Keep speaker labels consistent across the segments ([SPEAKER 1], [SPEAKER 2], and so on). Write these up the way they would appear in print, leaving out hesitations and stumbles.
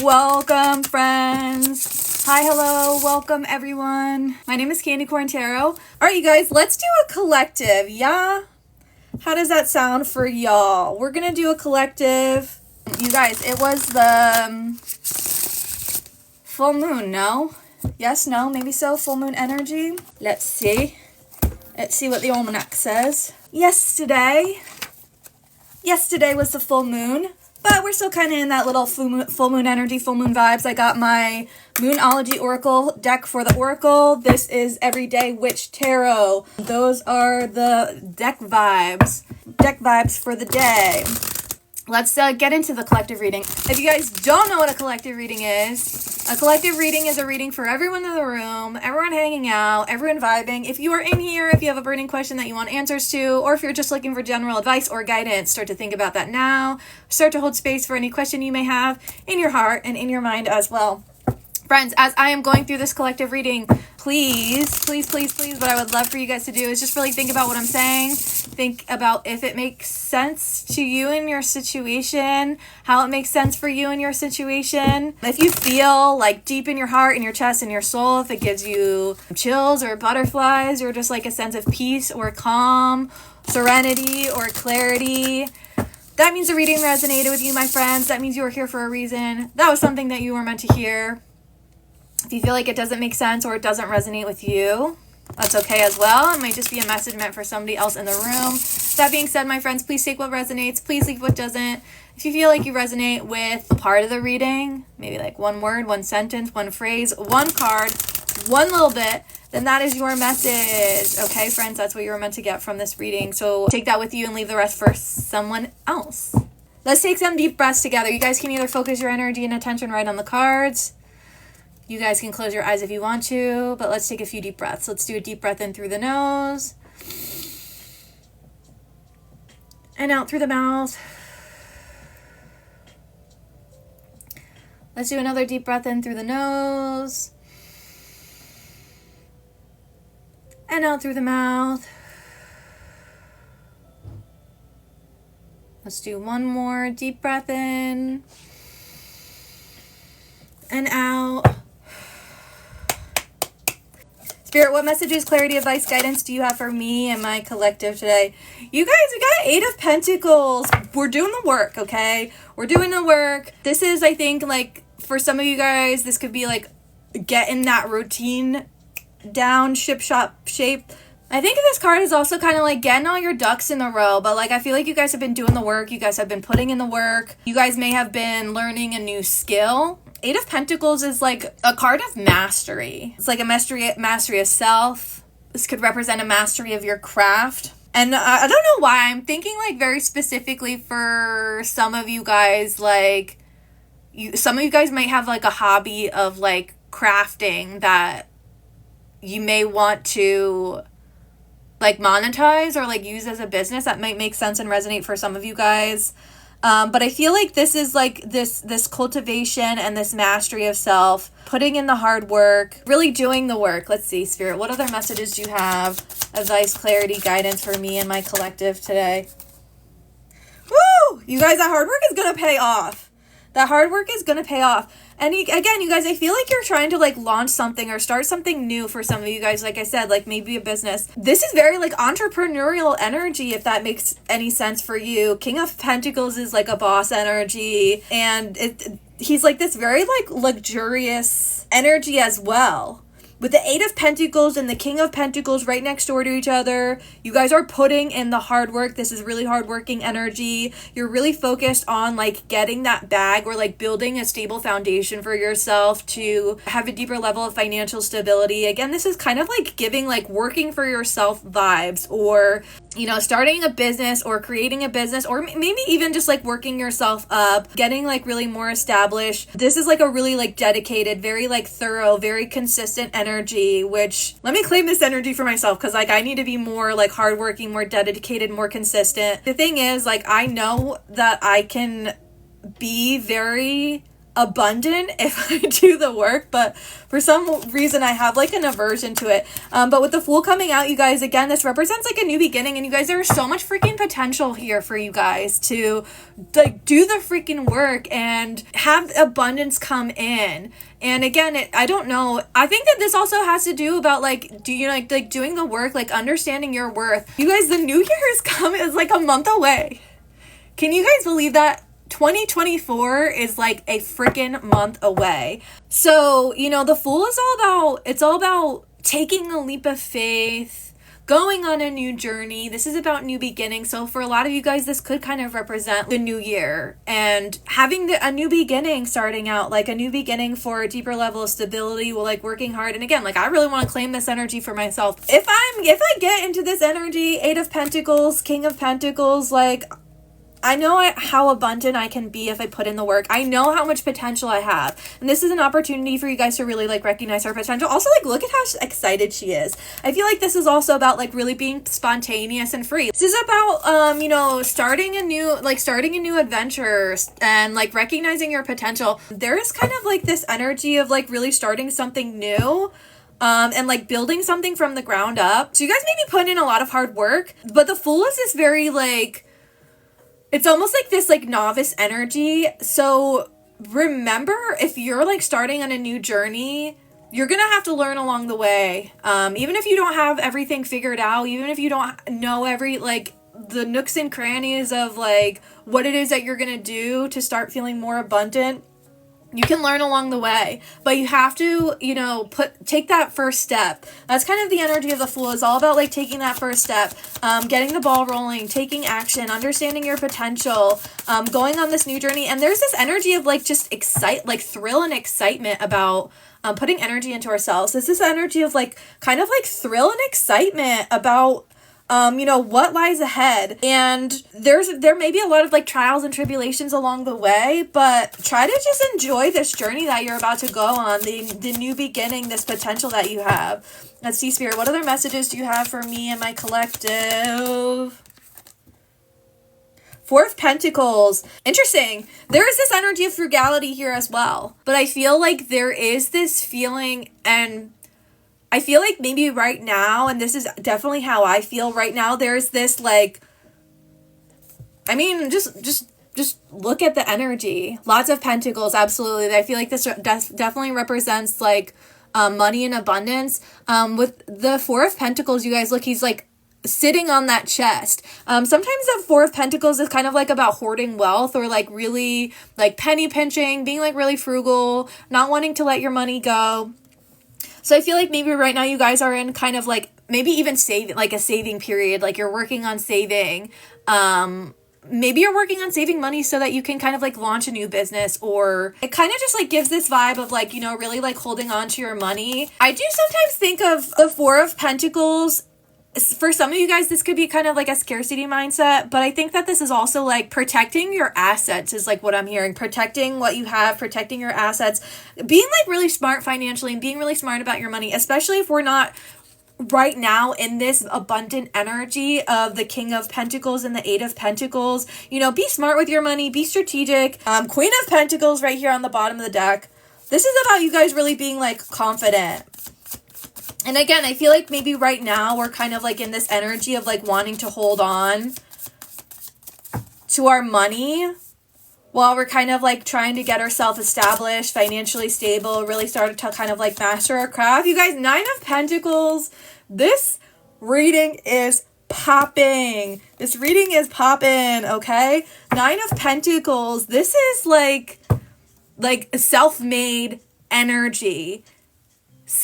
[SPEAKER 1] Welcome, friends. Hi, hello, welcome, everyone. My name is Candy Corn Tarot. All right, you guys, let's do a collective, yeah? How does that sound for y'all? We're gonna do a collective. You guys, it was the full moon, no? Yes, no, maybe so, full moon energy. Let's see. Let's see what the almanac says. Yesterday was the full moon. But we're still kind of in that little full moon energy, full moon vibes. I got my Moonology Oracle deck for the Oracle. This is Everyday Witch Tarot. Those are the deck vibes for the day. Let's get into the collective reading. If you guys don't know what a collective reading is a reading for everyone in the room, everyone hanging out, everyone vibing. If you are in here, if you have a burning question that you want answers to, or if you're just looking for general advice or guidance, start to think about that now. Start to hold space for any question you may have in your heart and in your mind as well. Friends, as I am going through this collective reading, please, what I would love for you guys to do is just really think about what I'm saying. Think about if it makes sense to you in your situation, how it makes sense for you in your situation. If you feel like deep in your heart, in your chest, in your soul, if it gives you chills or butterflies or just like a sense of peace or calm, serenity or clarity, that means the reading resonated with you, my friends. That means you were here for a reason. That was something that you were meant to hear. If you feel like it doesn't make sense or it doesn't resonate with you, that's okay as well. It might just be a message meant for somebody else in the room. That being said, my friends, please take what resonates. Please leave what doesn't. If you feel like you resonate with part of the reading, maybe like one word, one sentence, one phrase, one card, one little bit, then that is your message. Okay, friends, that's what you were meant to get from this reading. So take that with you and leave the rest for someone else. Let's take some deep breaths together. You guys can either focus your energy and attention right on the cards. You guys can close your eyes if you want to, but let's take a few deep breaths. Let's do a deep breath in through the nose and out through the mouth. Let's do another deep breath in through the nose and out through the mouth. Let's do one more deep breath in and out. Spirit, what messages, clarity, advice, guidance do you have for me and my collective today? You guys, we got Eight of Pentacles. We're doing the work, okay? We're doing the work. This is, I think, like, for some of you guys, this could be, like, getting that routine down, ship-shop shape. I think this card is also kind of, like, getting all your ducks in a row. But, like, I feel like you guys have been doing the work. You guys have been putting in the work. You guys may have been learning a new skill. Eight of Pentacles is like a card of mastery. It's like a mastery of self. This could represent a mastery of your craft. And I don't know why. I'm thinking like very specifically for some of you guys, like some of you guys might have like a hobby of like crafting that you may want to like monetize or like use as a business. That might make sense and resonate for some of you guys. But I feel like this is like this cultivation and this mastery of self, putting in the hard work, really doing the work. Let's see, Spirit, what other messages do you have? Advice, clarity, guidance for me and my collective today. Woo! You guys, that hard work is going to pay off. That hard work is going to pay off. And again, you guys, I feel like you're trying to like launch something or start something new for some of you guys. Like I said, like maybe a business. This is very like entrepreneurial energy, if that makes any sense for you. King of Pentacles is like a boss energy. And he's like this very like luxurious energy as well. With the Eight of Pentacles and the King of Pentacles right next door to each other, you guys are putting in the hard work. This is really hardworking energy. You're really focused on like getting that bag or like building a stable foundation for yourself to have a deeper level of financial stability. Again, this is kind of like giving like working for yourself vibes, or you know, starting a business or creating a business, or maybe even just like working yourself up, getting like really more established. This is like a really like dedicated, very like thorough, very consistent energy, which let me claim this energy for myself, because like I need to be more like hardworking, more dedicated, more consistent. The thing is, like, I know that I can be very abundant if I do the work, but for some reason I have like an aversion to it. But with the Fool coming out, you guys, again, this represents like a new beginning, and you guys, there's so much freaking potential here for you guys to like do the freaking work and have abundance come in. And again, I don't know. I think that this also has to do about like, do you like doing the work, like understanding your worth. You guys, the new year is like a month away. Can you guys believe that? 2024 is like a freaking month away. So, the Fool is all about taking a leap of faith, going on a new journey. This is about new beginnings. So for a lot of you guys, this could kind of represent the new year and having a new beginning starting out, like a new beginning for a deeper level of stability, like working hard. And again, like I really want to claim this energy for myself. If I get into this energy, 8 of Pentacles, King of Pentacles, like I know how abundant I can be if I put in the work. I know how much potential I have. And this is an opportunity for you guys to really like recognize her potential. Also, like, look at how excited she is. I feel like this is also about like really being spontaneous and free. This is about, starting a new adventure and like recognizing your potential. There is kind of like this energy of like really starting something new. And like building something from the ground up. So you guys may be putting in a lot of hard work, but the Fool is this very like, it's almost like this like novice energy. So remember, if you're like starting on a new journey, you're going to have to learn along the way. Even if you don't have everything figured out, even if you don't know the nooks and crannies of like what it is that you're going to do to start feeling more abundant, you can learn along the way, but you have to, take that first step. That's kind of the energy of the Fool. Is all about like taking that first step, getting the ball rolling, taking action, understanding your potential, going on this new journey. And there's this energy of like just thrill and excitement about putting energy into ourselves. There's this energy of like kind of like thrill and excitement about what lies ahead. And there may be a lot of like trials and tribulations along the way, but try to just enjoy this journey that you're about to go on, the new beginning, this potential that you have. Let's see, Spirit, what other messages do you have for me and my collective? 4 of Pentacles. Interesting. There is this energy of frugality here as well, but I feel like there is this feeling, and I feel like maybe right now, and this is definitely how I feel right now, there's this like, I mean, just look at the energy. Lots of Pentacles, absolutely. I feel like this definitely represents like money and abundance. With the 4 of Pentacles, you guys, look, he's like sitting on that chest. Sometimes the 4 of Pentacles is kind of like about hoarding wealth, or like really like penny pinching, being like really frugal, not wanting to let your money go. So I feel like maybe right now you guys are in kind of like maybe even a saving period. Like you're working on saving. Maybe you're working on saving money so that you can kind of like launch a new business, or it kind of just like gives this vibe of like, really like holding on to your money. I do sometimes think of the 4 of Pentacles. For some of you guys, this could be kind of like a scarcity mindset, but I think that this is also like protecting your assets is like what I'm hearing. Protecting what you have, protecting your assets, being like really smart financially and being really smart about your money, especially if we're not right now in this abundant energy of the King of Pentacles and the 8 of Pentacles. Be smart with your money, be strategic. Queen of Pentacles right here on the bottom of the deck. This is about you guys really being like confident. And again, I feel like maybe right now we're kind of like in this energy of like wanting to hold on to our money while we're kind of like trying to get ourselves established, financially stable, really started to kind of like master our craft. You guys, 9 of Pentacles, this reading is popping. This reading is popping, okay? 9 of Pentacles, this is like self-made energy.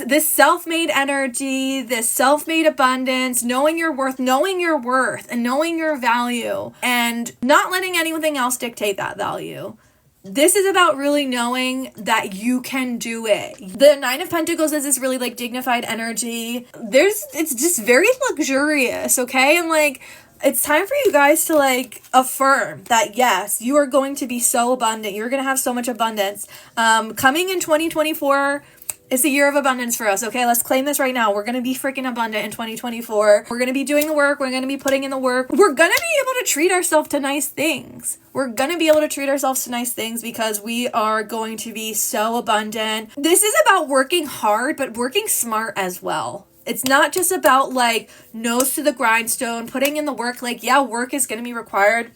[SPEAKER 1] This self-made energy, this self-made abundance, knowing your worth, and knowing your value, and not letting anything else dictate that value. This is about really knowing that you can do it. The 9 of Pentacles is this really like dignified energy. It's just very luxurious, okay? And like, it's time for you guys to like affirm that yes, you are going to be so abundant. You're going to have so much abundance. Coming in 2024, It's a year of abundance for us, okay? Let's claim this right now. We're going to be freaking abundant in 2024. We're going to be doing the work. We're going to be putting in the work. We're going to be able to treat ourselves to nice things. We're going to be able to treat ourselves to nice things because we are going to be so abundant. This is about working hard, but working smart as well. It's not just about like nose to the grindstone, putting in the work. Like, yeah, work is going to be required.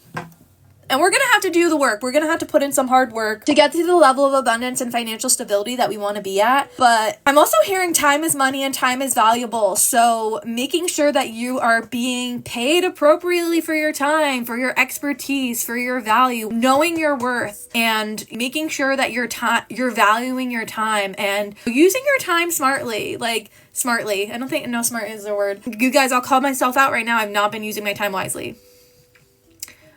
[SPEAKER 1] And we're going to have to do the work. We're going to have to put in some hard work to get to the level of abundance and financial stability that we want to be at. But I'm also hearing time is money and time is valuable. So making sure that you are being paid appropriately for your time, for your expertise, for your value, knowing your worth, and making sure that you're valuing your time and using your time smartly. Like, smartly. I don't think, no, smart is the word. You guys, I'll call myself out right now. I've not been using my time wisely.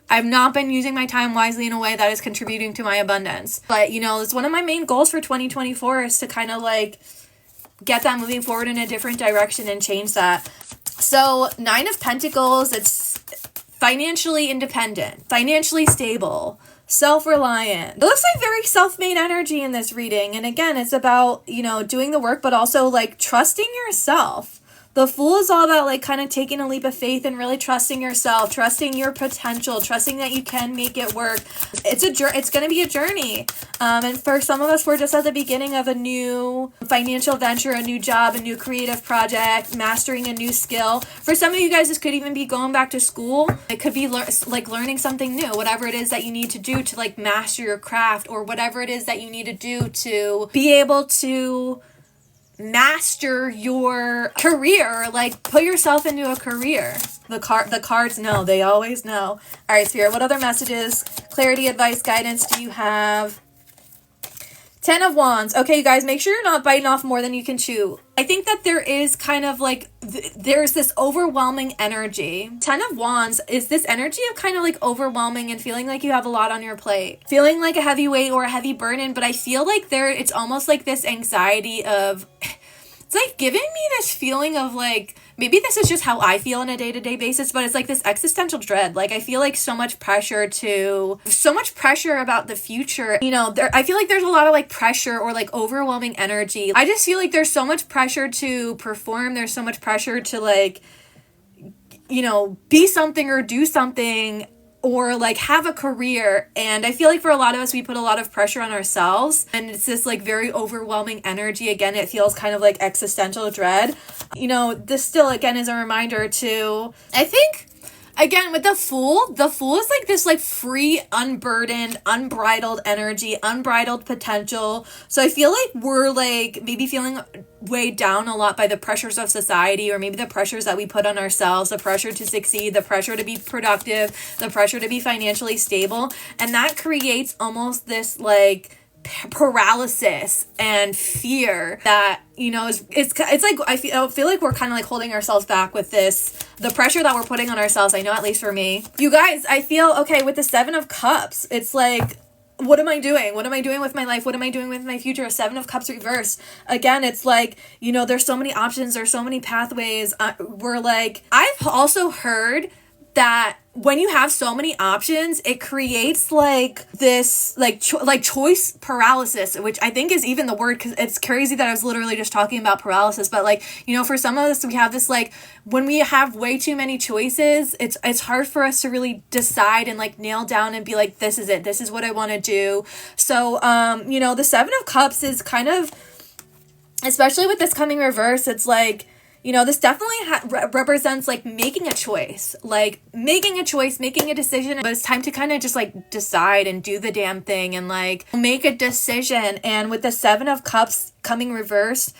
[SPEAKER 1] I've not been using my time wisely in a way that is contributing to my abundance. But, you know, it's one of my main goals for 2024 is to kind of like get that moving forward in a different direction and change that. So 9 of Pentacles, it's financially independent, financially stable, self-reliant. It looks like very self-made energy in this reading. And again, it's about, you know, doing the work, but also like trusting yourself. The Fool is all about like kind of taking a leap of faith and really trusting yourself, trusting your potential, trusting that you can make it work. It's going to be a journey. And for some of us, we're just at the beginning of a new financial venture, a new job, a new creative project, mastering a new skill. For some of you guys, this could even be going back to school. It could be learning something new, whatever it is that you need to do to like master your craft, or whatever it is that you need to do to be able to master your career, like put yourself into a career. The cards know, they always know. All right, Spirit, what other messages, clarity, advice, guidance do you have? 10 of Wands. Okay, you guys, make sure you're not biting off more than you can chew. I think that there is kind of like, there's this overwhelming energy. 10 of Wands is this energy of kind of like overwhelming and feeling like you have a lot on your plate. Feeling like a heavy weight or a heavy burden, but I feel like it's almost like this anxiety of, it's like giving me this feeling of like, maybe this is just how I feel on a day-to-day basis, but it's like this existential dread. Like I feel like so much pressure about the future. You know, I feel like there's a lot of like pressure or like overwhelming energy. I just feel like there's so much pressure to perform. There's so much pressure to like, you know, be something or do something or like have a career. And I feel like for a lot of us, we put a lot of pressure on ourselves, and it's this like very overwhelming energy. Again, it feels kind of like existential dread. You know, this still again is a reminder to, I think, again, with the Fool is like this like free, unburdened, unbridled energy, unbridled potential. So I feel like we're like maybe feeling weighed down a lot by the pressures of society, or maybe the pressures that we put on ourselves, the pressure to succeed, the pressure to be productive, the pressure to be financially stable. And that creates almost this like paralysis and fear that, you know, it's like I feel like we're kind of like holding ourselves back with the pressure that we're putting on ourselves. I know, at least for me. You guys, I feel okay with the 7 of Cups. It's like, what am I doing? What am I doing with my life? What am I doing with my future? 7 of Cups reversed. Again, it's like, you know, there's so many options. There's so many pathways. We're like, I've also heard that when you have so many options, it creates like this like choice paralysis, which I think is even the word, because it's crazy that I was literally just talking about paralysis. But like, you know, for some of us, we have this like, when we have way too many choices, it's hard for us to really decide and like nail down and be like, this is it, this is what I want to do. So you know, the 7 of Cups is kind of, especially with this coming reverse, it's like, you know, this definitely represents like making a choice, making a decision, but it's time to kind of just like decide and do the damn thing and like make a decision. And with the 7 of Cups coming reversed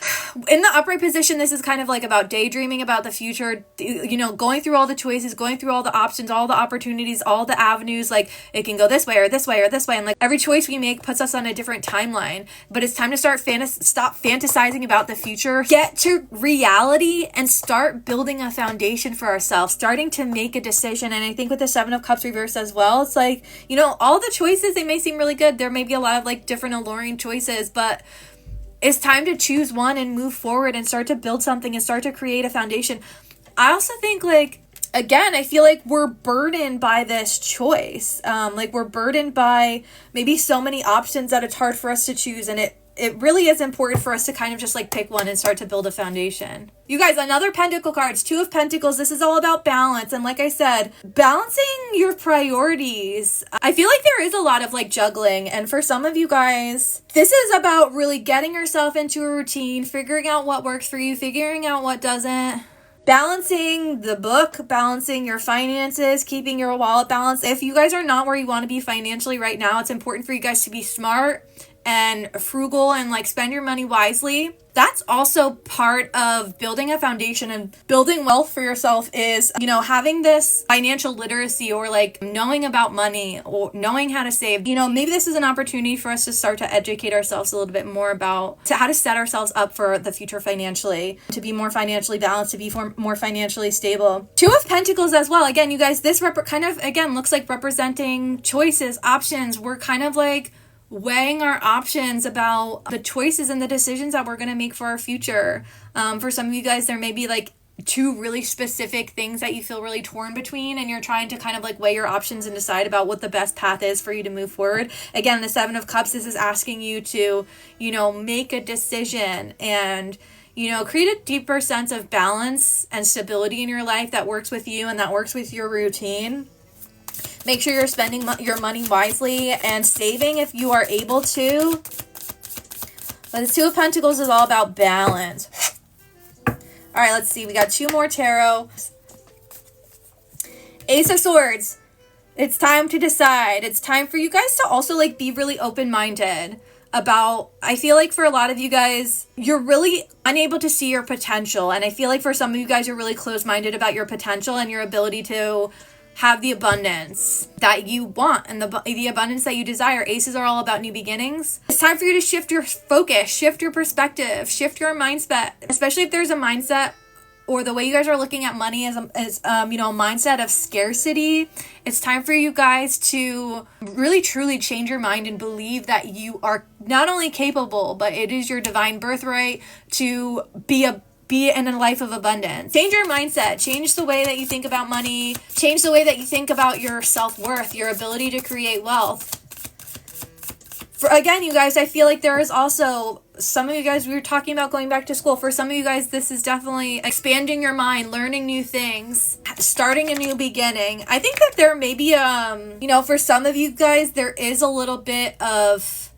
[SPEAKER 1] in the upright position, this is kind of like about daydreaming about the future, you know, going through all the choices, going through all the options, all the opportunities, all the avenues. Like it can go this way or this way or this way, and like every choice we make puts us on a different timeline. But it's time to stop fantasizing about the future, get to reality, and start building a foundation for ourselves, starting to make a decision. And I think with the 7 of Cups reversed as well, it's like, you know, all the choices, they may seem really good, there may be a lot of like different alluring choices, but it's time to choose one and move forward and start to build something and start to create a foundation. I also think like, again, I feel like we're burdened by this choice. Like we're burdened by maybe so many options that it's hard for us to choose, and it really is important for us to kind of just like pick one and start to build a foundation. You guys, another Pentacle cards, Two of Pentacles. This is all about balance. And like I said, balancing your priorities. I feel like there is a lot of like juggling. And for some of you guys, this is about really getting yourself into a routine, figuring out what works for you, figuring out what doesn't. Balancing the book, balancing your finances, keeping your wallet balanced. If you guys are not where you want to be financially right now, it's important for you guys to be smart and frugal and like spend your money wisely. That's also part of building a foundation and building wealth for yourself is, you know, having this financial literacy or like knowing about money or knowing how to save. You know, maybe this is an opportunity for us to start to educate ourselves a little bit more about how to set ourselves up for the future financially, to be more financially balanced, to be more financially stable. Two of Pentacles as well. Again, you guys, this kind of, again, looks like representing choices, options. We're kind of like weighing our options about the choices and the decisions that we're going to make for our future. For some of you guys, there may be like two really specific things that you feel really torn between, and you're trying to kind of like weigh your options and decide about what the best path is for you to move forward. Again, the Seven of Cups, this is asking you to, you know, make a decision and, you know, create a deeper sense of balance and stability in your life that works with you and that works with your routine. Make sure you're spending your money wisely and saving if you are able to. But the Two of Pentacles is all about balance. All right, let's see. We got two more tarot. Ace of Swords. It's time to decide. It's time for you guys to also like be really open-minded about, I feel like for a lot of you guys, you're really unable to see your potential. And I feel like for some of you guys, you're really closed-minded about your potential and your ability to have the abundance that you want and the abundance that you desire. Aces are all about new beginnings. It's time for you to shift your focus, shift your perspective, shift your mindset, especially if there's a mindset or the way you guys are looking at money as you know, a mindset of scarcity. It's time for you guys to really truly change your mind and believe that you are not only capable, but it is your divine birthright to be in a life of abundance. Change your mindset. Change the way that you think about money. Change the way that you think about your self-worth, your ability to create wealth. Again, you guys, I feel like there is also some of you guys, we were talking about going back to school. For some of you guys, this is definitely expanding your mind, learning new things, starting a new beginning. I think that there may be, you know, for some of you guys, there is a little bit of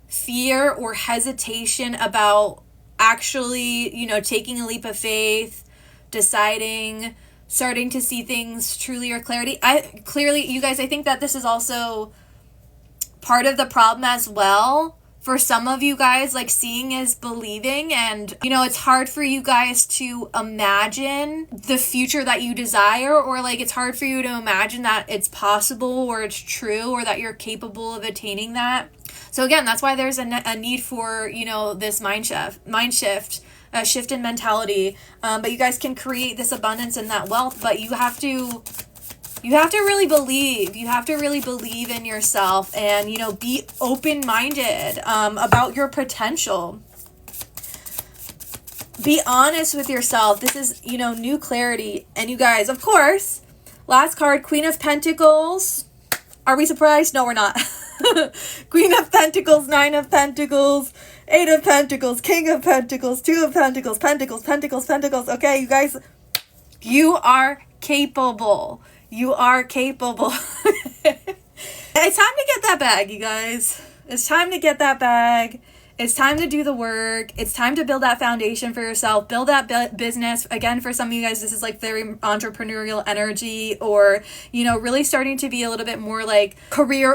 [SPEAKER 1] fear or hesitation about actually, you know, taking a leap of faith, deciding, starting to see things truly or clearly, you guys, I think that this is also part of the problem as well. For some of you guys, like seeing is believing, and, you know, it's hard for you guys to imagine the future that you desire, or like it's hard for you to imagine that it's possible or it's true or that you're capable of attaining that. So again, that's why there's a need for, you know, this mind shift, a shift in mentality. But you guys can create this abundance and that wealth, but you have to really believe. You have to really believe in yourself and, you know, be open-minded about your potential. Be honest with yourself. This is, you know, new clarity. And you guys, of course, last card, Queen of Pentacles. Are we surprised? No, we're not. Queen of Pentacles, Nine of Pentacles, Eight of Pentacles, King of Pentacles, Two of Pentacles, Pentacles, Pentacles, Pentacles. Okay, you guys, you are capable. You are capable. It's time to get that bag, you guys. It's time to get that bag. It's time to do the work. It's time to build that foundation for yourself. Build that business. Again, for some of you guys, this is like very entrepreneurial energy, or, you know, really starting to be a little bit more like career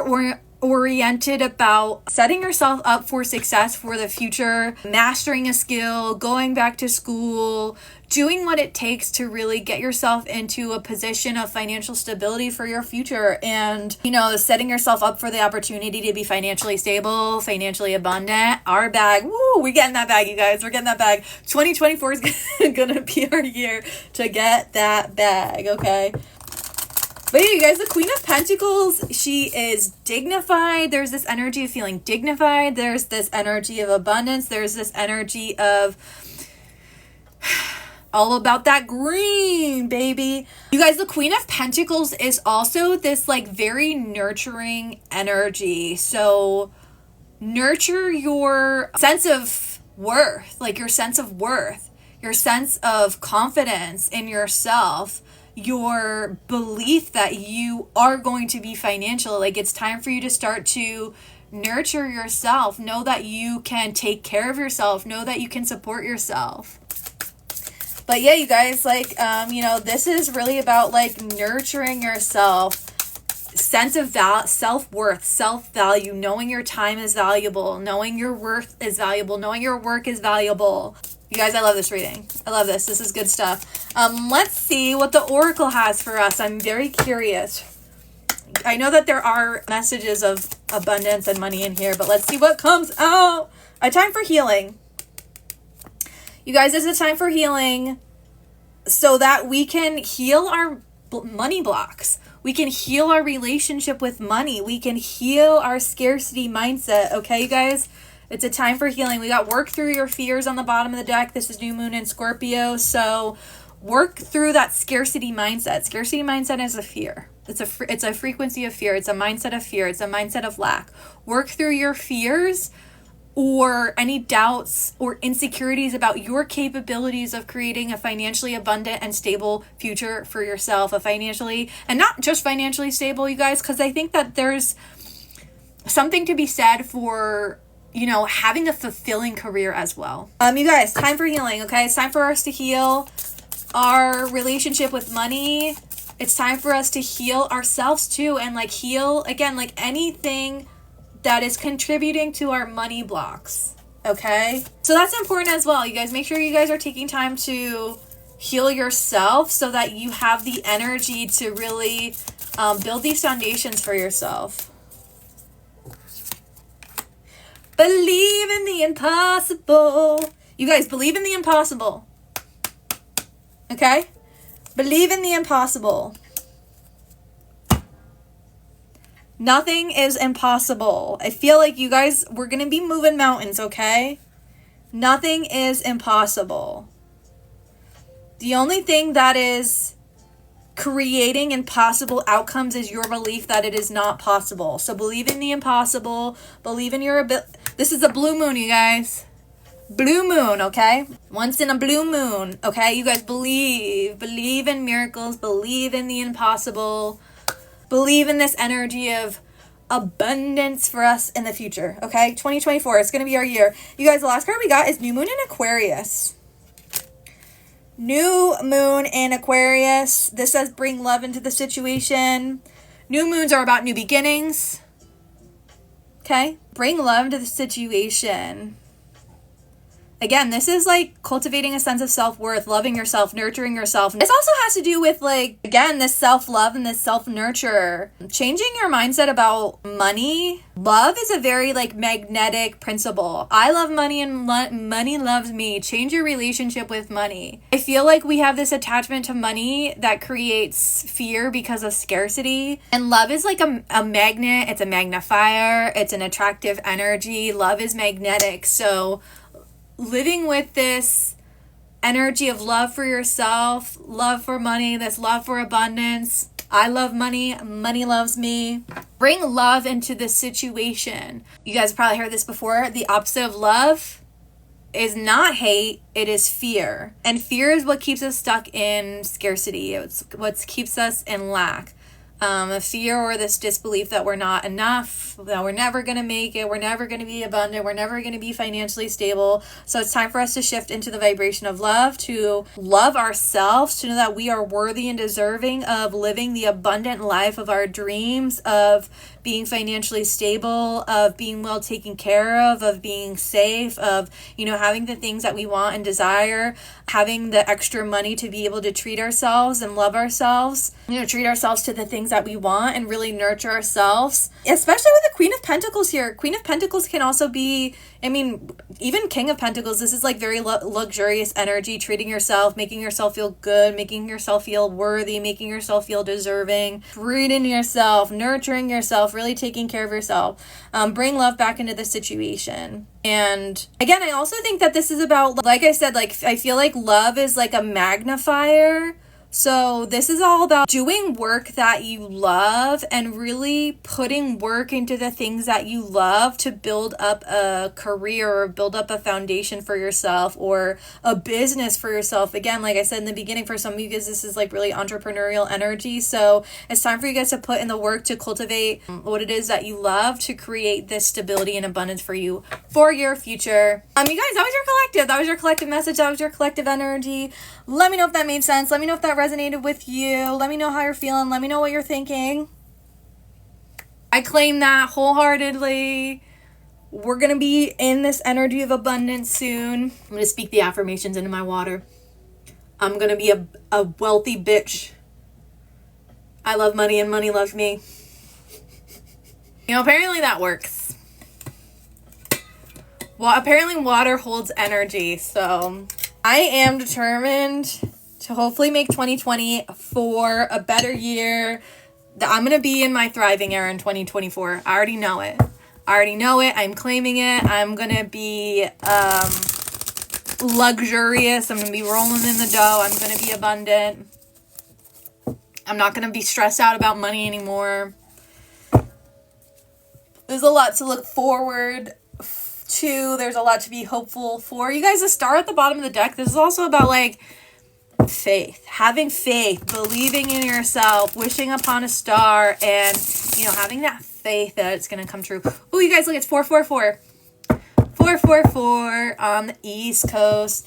[SPEAKER 1] oriented about setting yourself up for success for the future, mastering a skill, going back to school, doing what it takes to really get yourself into a position of financial stability for your future, and, you know, setting yourself up for the opportunity to be financially stable, financially abundant. Our bag, woo, we're getting that bag, you guys. We're getting that bag. 2024 is gonna be our year to get that bag, okay? But yeah, you guys, the Queen of Pentacles, she is dignified. There's this energy of feeling dignified. There's this energy of abundance. There's this energy of all about that green, baby. You guys, the Queen of Pentacles is also this like very nurturing energy. So nurture your sense of worth, like your sense of worth, your sense of confidence in yourself, your belief that you are going to be financial. Like, it's time for you to start to nurture yourself. Know that you can take care of yourself. Know that you can support yourself. But yeah, you guys, like, this is really about like nurturing yourself, sense of self-worth, self-value, knowing your time is valuable, knowing your worth is valuable, knowing your work is valuable. You guys, I love this reading. I love this. This is good stuff. Let's see what the Oracle has for us. I'm very curious. I know that there are messages of abundance and money in here, but let's see what comes out. A time for healing. You guys, it's a time for healing so that we can heal our money blocks. We can heal our relationship with money. We can heal our scarcity mindset. Okay, you guys? It's a time for healing. We got work through your fears on the bottom of the deck. This is new moon in Scorpio. So work through that scarcity mindset. Scarcity mindset is a fear. It's a frequency of fear. It's a mindset of fear. It's a mindset of lack. Work through your fears or any doubts or insecurities about your capabilities of creating a financially abundant and stable future for yourself. And not just financially stable, you guys, because I think that there's something to be said for having a fulfilling career as well. You guys, time for healing, okay? It's time for us to heal our relationship with money. It's time for us to heal ourselves too, and like heal, again, like anything that is contributing to our money blocks, okay? So that's important as well. You guys, make sure you guys are taking time to heal yourself so that you have the energy to really build these foundations for yourself. Believe in the impossible. You guys, believe in the impossible. Okay? Believe in the impossible. Nothing is impossible. I feel like you guys, we're going to be moving mountains, okay? Nothing is impossible. The only thing that is creating impossible outcomes is your belief that it is not possible. So believe in the impossible. Believe in your ability. This is a blue moon, you guys. Blue moon, okay? Once in a blue moon, okay? You guys believe. Believe in miracles. Believe in the impossible. Believe in this energy of abundance for us in the future, okay? 2024, it's going to be our year. You guys, the last card we got is New Moon in Aquarius. New moon in Aquarius. This says bring love into the situation. New moons are about new beginnings. Okay? Bring love into the situation. Again, this is like cultivating a sense of self-worth, loving yourself, nurturing yourself. This also has to do with like, again, this self-love and this self-nurture. Changing your mindset about money. Love is a very like magnetic principle. I love money and money loves me. Change your relationship with money. I feel like we have this attachment to money that creates fear because of scarcity. And love is like a magnet. It's a magnifier. It's an attractive energy. Love is magnetic. So living with this energy of love for yourself, love for money, this love for abundance. I love money. Money loves me. Bring love into the situation. You guys probably heard this before. The opposite of love is not hate. It is fear. And fear is what keeps us stuck in scarcity. It's what keeps us in lack. A fear or this disbelief that we're not enough, that we're never going to make it, we're never going to be abundant, we're never going to be financially stable. So it's time for us to shift into the vibration of love, to love ourselves, to know that we are worthy and deserving of living the abundant life of our dreams, of being financially stable, of being well taken care of being safe, of, having the things that we want and desire, having the extra money to be able to treat ourselves and love ourselves, treat ourselves to the things that we want and really nurture ourselves. Especially with the Queen of Pentacles here. Queen of Pentacles can also be, even King of Pentacles, this is like very luxurious energy, treating yourself, making yourself feel good, making yourself feel worthy, making yourself feel deserving, treating yourself, nurturing yourself, really taking care of yourself. Bring love back into the situation. And again, I also think that this is about, like I said, like I feel like love is like a magnifier. So this is all about doing work that you love and really putting work into the things that you love to build up a career or build up a foundation for yourself or a business for yourself. Again, like I said in the beginning, for some of you guys, this is like really entrepreneurial energy. So it's time for you guys to put in the work to cultivate what it is that you love to create this stability and abundance for you for your future. You guys, that was your collective. That was your collective message. That was your collective energy. Let me know if that made sense. Let me know if that resonated with you. Let me know how you're feeling. Let me know what you're thinking. I claim that wholeheartedly. We're going to be in this energy of abundance soon. I'm going to speak the affirmations into my water. I'm going to be a wealthy bitch. I love money and money loves me. Apparently that works. Well, apparently water holds energy. So I am determined to hopefully make 2020 for a better year. I'm going to be in my thriving era in 2024. I already know it. I'm claiming it. I'm going to be luxurious. I'm going to be rolling in the dough. I'm going to be abundant. I'm not going to be stressed out about money anymore. There's a lot to look forward to. There's a lot to be hopeful for. You guys, the star at the bottom of the deck, this is also about like faith, having faith, believing in yourself, wishing upon a star, and having that faith that it's gonna come true. Oh, you guys, look, it's 444 on the East Coast.